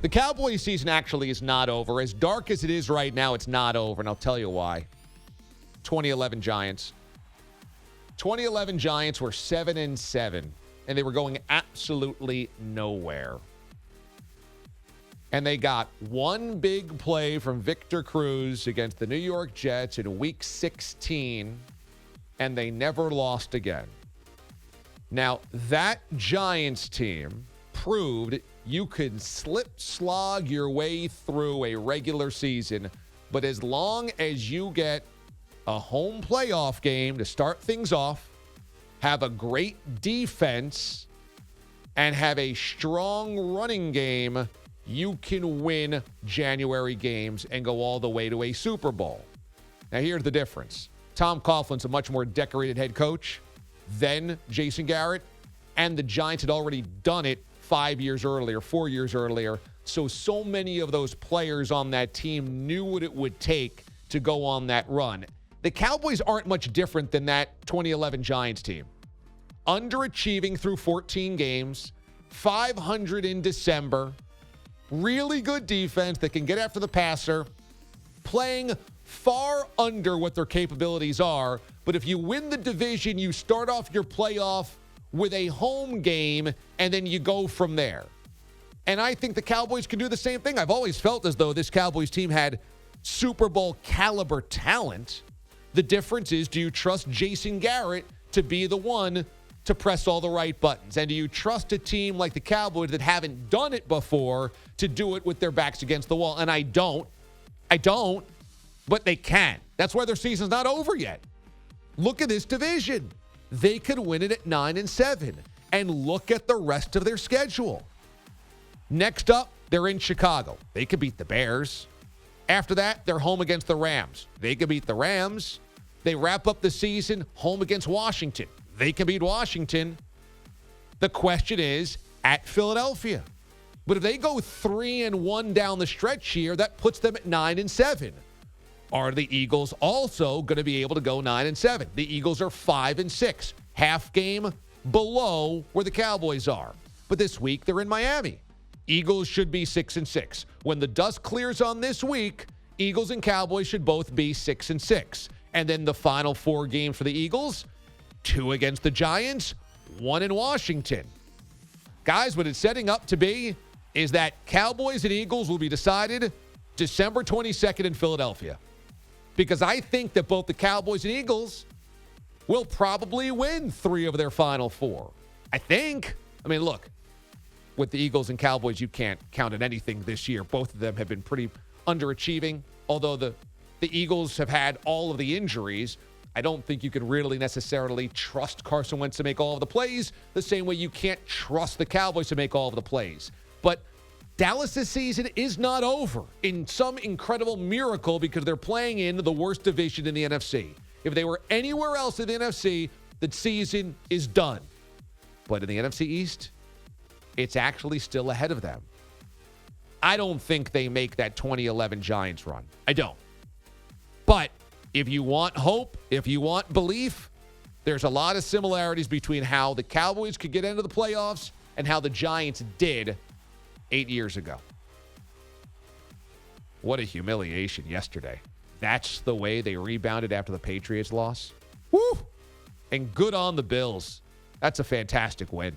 The Cowboys season actually is not over. As dark as it is right now, it's not over, and I'll tell you why. 2011 Giants. 2011 Giants were 7-7, and they were going absolutely nowhere. And they got one big play from Victor Cruz against the New York Jets in Week 16, and they never lost again. Now, that Giants team proved you could slog your way through a regular season, but as long as you get a home playoff game to start things off, have a great defense, and have a strong running game, you can win January games and go all the way to a Super Bowl. Now, here's the difference. Tom Coughlin's a much more decorated head coach than Jason Garrett, and the Giants had already done it 4 years earlier. So many of those players on that team knew what it would take to go on that run. The Cowboys aren't much different than that 2011 Giants team. Underachieving through 14 games, 500 in December, really good defense that can get after the passer, playing far under what their capabilities are. But if you win the division, you start off your playoff with a home game, and then you go from there. And I think the Cowboys can do the same thing. I've always felt as though this Cowboys team had Super Bowl caliber talent. The difference is, do you trust Jason Garrett to be the one to press all the right buttons? And do you trust a team like the Cowboys that haven't done it before to do it with their backs against the wall? And I don't, but they can. That's why their season's not over yet. Look at this division. They could win it at 9-7. And look at the rest of their schedule. Next up, they're in Chicago. They could beat the Bears. After that, they're home against the Rams. They could beat the Rams. They wrap up the season home against Washington. They can beat Washington. The question is at Philadelphia. But if they go 3-1 down the stretch here, that puts them at 9-7. Are the Eagles also going to be able to go 9-7? The Eagles are 5-6, half game below where the Cowboys are. But this week they're in Miami. Eagles should be 6-6. When the dust clears on this week, Eagles and Cowboys should both be 6-6. And then the final 4 games for the Eagles, 2 against the Giants, 1 in Washington. Guys, what it's setting up to be is that Cowboys and Eagles will be decided December 22nd in Philadelphia. Because I think that both the Cowboys and Eagles will probably win 3 of their final 4. I think. I mean, look, with the Eagles and Cowboys, you can't count on anything this year. Both of them have been pretty underachieving. Although the Eagles have had all of the injuries, I don't think you could really necessarily trust Carson Wentz to make all of the plays the same way you can't trust the Cowboys to make all of the plays. But Dallas' season is not over in some incredible miracle because they're playing in the worst division in the NFC. If they were anywhere else in the NFC, the season is done. But in the NFC East, it's actually still ahead of them. I don't think they make that 2011 Giants run. I don't. But if you want hope, if you want belief, there's a lot of similarities between how the Cowboys could get into the playoffs and how the Giants did 8 years ago. What a humiliation yesterday. That's the way they rebounded after the Patriots loss. Woo! And good on the Bills. That's a fantastic win.